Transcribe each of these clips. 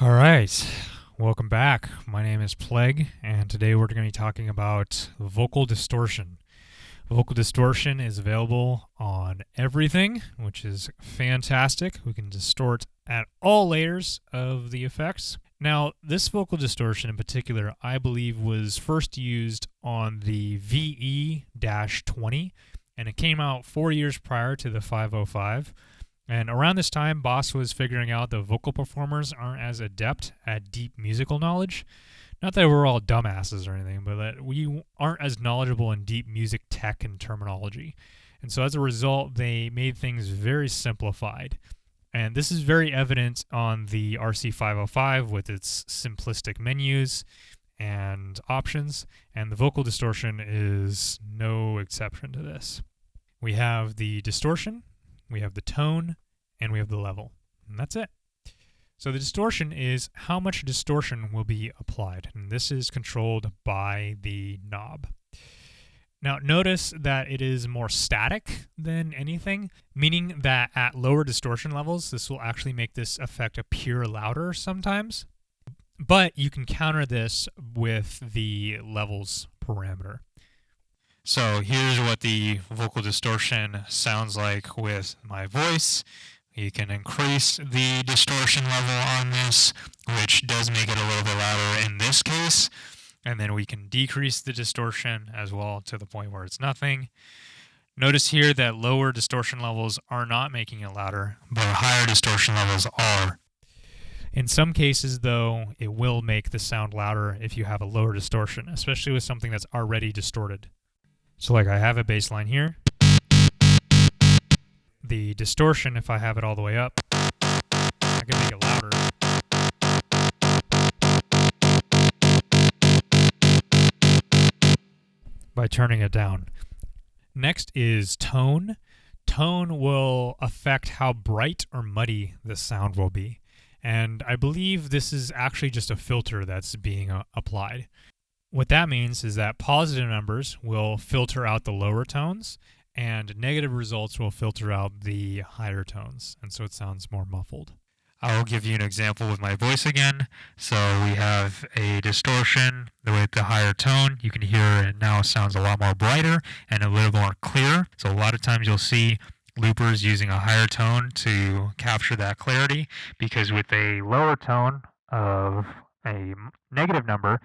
All right, welcome back. My name is Playgue, and today we're going to be talking about vocal distortion. Vocal distortion is available on everything, which is fantastic. We can distort at all layers of the effects. Now, this vocal distortion in particular, I believe, was first used on the VE-20, and it came out 4 years prior to the 505. And around this time, Boss was figuring out that vocal performers aren't as adept at deep musical knowledge. Not that we're all dumbasses or anything, but that we aren't as knowledgeable in deep music tech and terminology. And so as a result, they made things very simplified. And this is very evident on the RC-505 with its simplistic menus and options, and the vocal distortion is no exception to this. We have the distortion, we have the tone, and we have the level. And that's it. So the distortion is how much distortion will be applied, and this is controlled by the knob. Now notice that it is more static than anything, meaning that at lower distortion levels, this will actually make this effect appear louder sometimes. But you can counter this with the levels parameter. So here's what the vocal distortion sounds like with my voice. You can increase the distortion level on this, which does make it a little bit louder in this case. And then we can decrease the distortion as well to the point where it's nothing. Notice here that lower distortion levels are not making it louder, but higher distortion levels are. In some cases, though, it will make the sound louder if you have a lower distortion, especially with something that's already distorted. So like I have a bass line here. The distortion, if I have it all the way up, I can make it louder. By turning it down. Next is tone. Tone will affect how bright or muddy the sound will be. And I believe this is actually just a filter that's being applied. What that means is that positive numbers will filter out the lower tones, and negative results will filter out the higher tones, and so it sounds more muffled. I'll give you an example with my voice again. So we have a distortion with the higher tone. You can hear it now sounds a lot more brighter and a little more clear. So a lot of times you'll see loopers using a higher tone to capture that clarity, because with a lower tone of a negative number,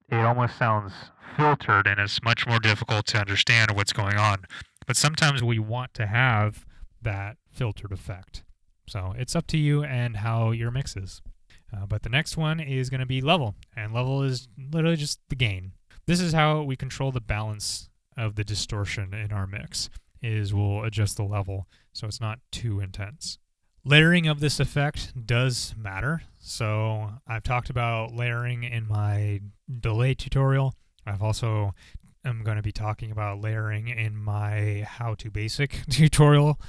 it almost sounds filtered and it's much more difficult to understand what's going on. But sometimes we want to have that filtered effect. So it's up to you and how your mix is. But the next one is going to be level, and level is literally just the gain. This is how we control the balance of the distortion in our mix, is we'll adjust the level so it's not too intense. Layering of this effect does matter. So I've talked about layering in my delay tutorial. I'm going to be talking about layering in my How to Basic tutorial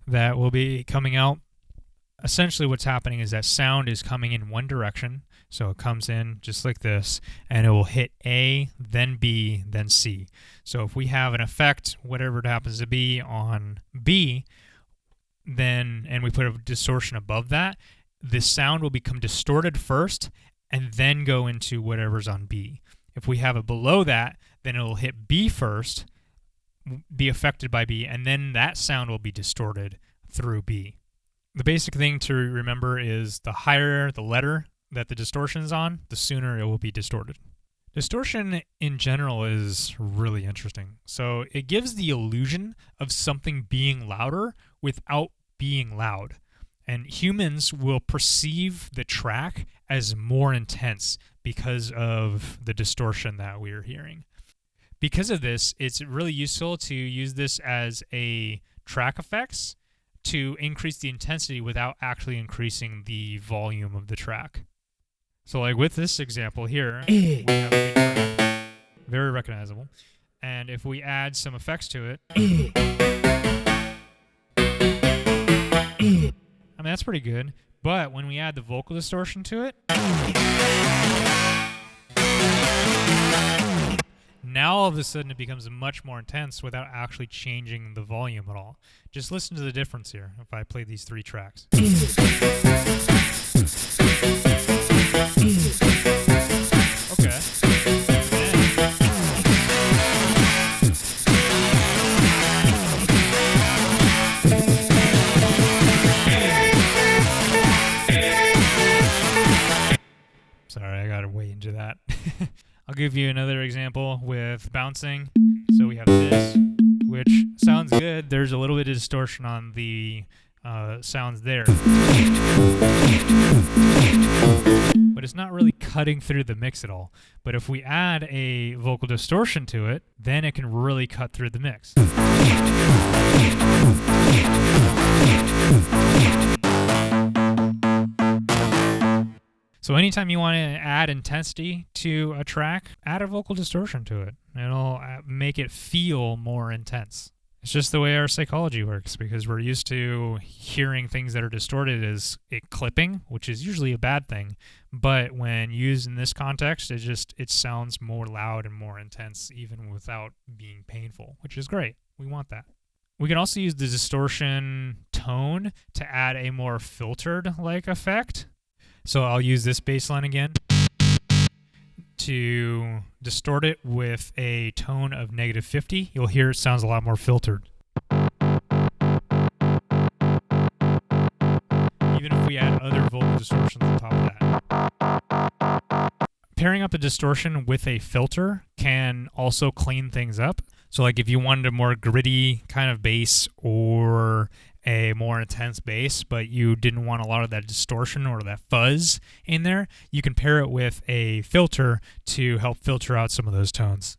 that will be coming out. Essentially what's happening is that sound is coming in one direction. So it comes in just like this, and it will hit A, then B, then C. So if we have an effect, whatever it happens to be, on B, and we put a distortion above that, the sound will become distorted first and then go into whatever's on B. If we have it below that, then it'll hit B first, be affected by B, and then that sound will be distorted through B. The basic thing to remember is the higher the letter that the distortion is on, the sooner it will be distorted. Distortion in general is really interesting. So it gives the illusion of something being louder without being loud. And humans will perceive the track as more intense because of the distortion that we're hearing. Because of this, it's really useful to use this as a track effects to increase the intensity without actually increasing the volume of the track. So like with this example here, we have a track, very recognizable. And if we add some effects to it, I mean, that's pretty good. But when we add the vocal distortion to it, now all of a sudden it becomes much more intense without actually changing the volume at all. Just listen to the difference here if I play these three tracks. Sorry, I gotta way into that. I'll give you another example with bouncing. So we have this, which sounds good. There's a little bit of distortion on the sounds there. But it's not really cutting through the mix at all. But if we add a vocal distortion to it, then it can really cut through the mix. So anytime you want to add intensity to a track, add a vocal distortion to it. It'll make it feel more intense. It's just the way our psychology works, because we're used to hearing things that are distorted as it clipping, which is usually a bad thing. But when used in this context, it sounds more loud and more intense, even without being painful, which is great. We want that. We can also use the distortion tone to add a more filtered-like effect. So I'll use this bass line again to distort it with a tone of -50. You'll hear it sounds a lot more filtered. Even if we add other vocal distortions on top of that. Pairing up a distortion with a filter can also clean things up. So like if you wanted a more gritty kind of bass or a more intense bass, but you didn't want a lot of that distortion or that fuzz in there, you can pair it with a filter to help filter out some of those tones.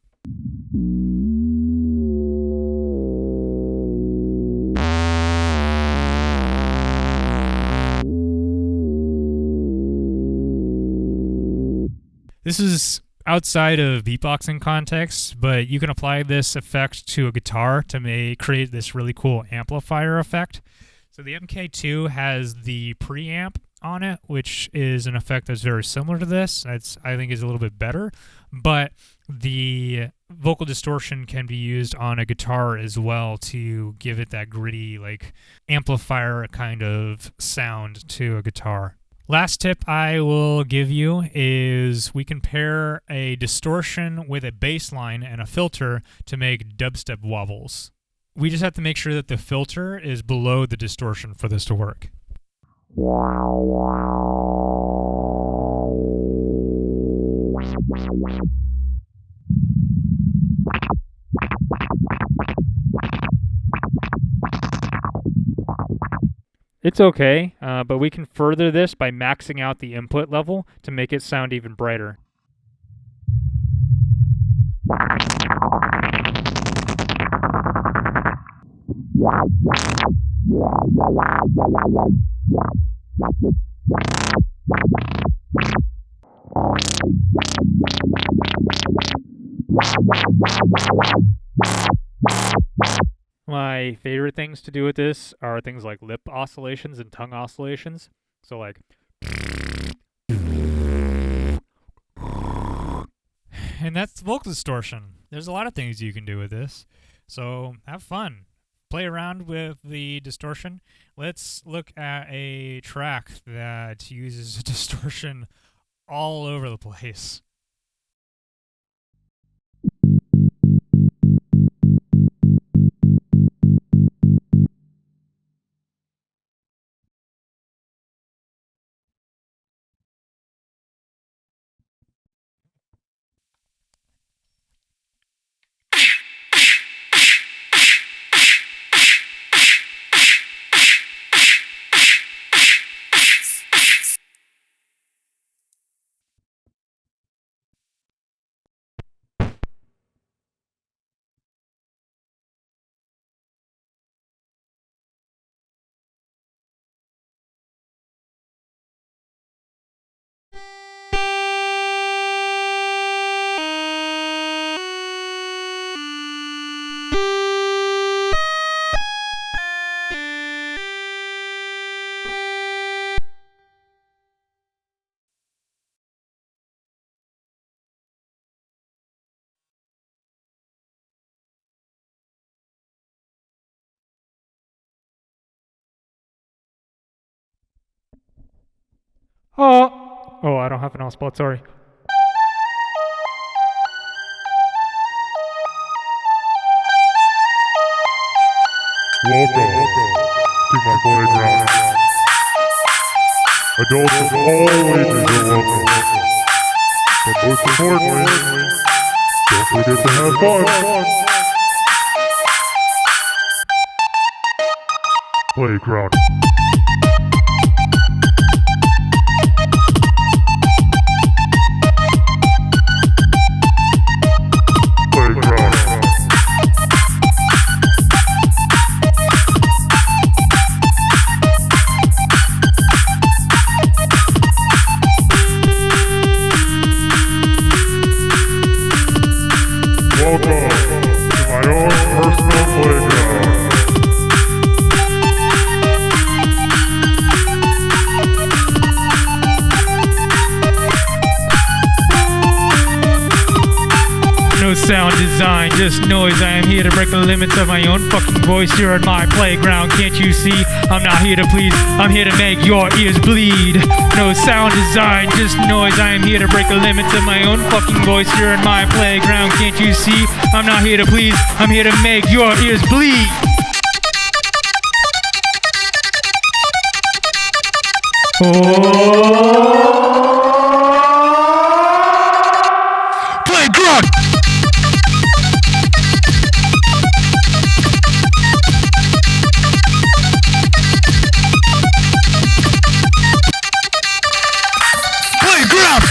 This is outside of beatboxing context, but you can apply this effect to a guitar to create this really cool amplifier effect. So the MK2 has the preamp on it, which is an effect that's very similar to this. I think is a little bit better, but the vocal distortion can be used on a guitar as well to give it that gritty, like amplifier kind of sound to a guitar. Last tip I will give you is we can pair a distortion with a bass line and a filter to make dubstep wobbles. We just have to make sure that the filter is below the distortion for this to work. It's okay, but we can further this by maxing out the input level to make it sound even brighter. My favorite things to do with this are things like lip oscillations and tongue oscillations. So like, and that's vocal distortion. There's a lot of things you can do with this. So have fun. Play around with the distortion. Let's look at a track that uses distortion all over the place. Oh, I don't have an all spot, sorry. Welcome to my playground. Adults of all ages are welcome. And most importantly, don't forget to have fun. Playground. Welcome to my own personal playground. No sound design, just noise. I am here to break the limits of my own fucking voice. You're in my playground, can't you see? I'm not here to please, I'm here to make your ears bleed. No sound design, just noise. I am here to break the limits of my own fucking voice. You're in my playground, can't you see? I'm not here to please, I'm here to make your ears bleed. Playground!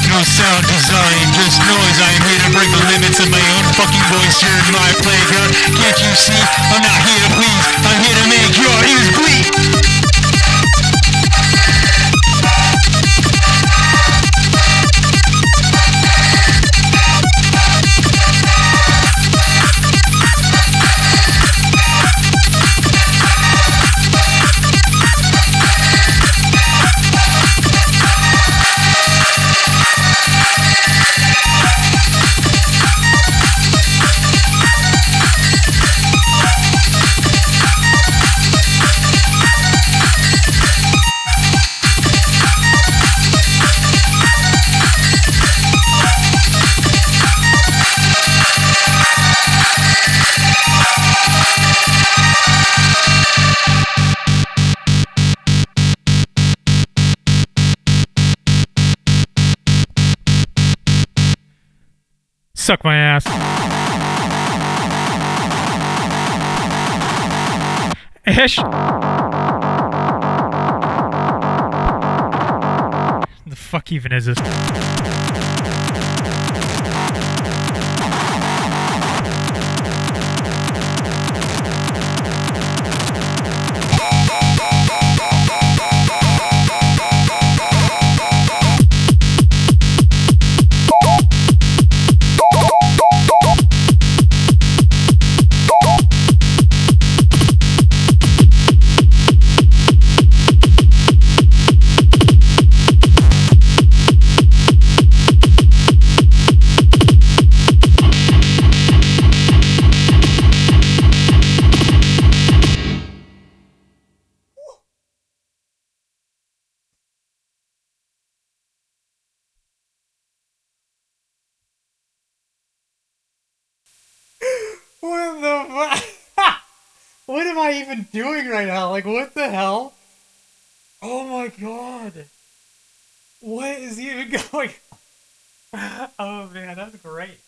No sound design, just noise. I am here to break the limits of my own fucking voice. You're in my playground, can't you see? I'm not here to please, I'm here to make your ears bleed. Suck my ass. Ish. The fuck even is this? What the fuck? What am I even doing right now? Like, what the hell? Oh my god. What is even going on? Oh man, that's great.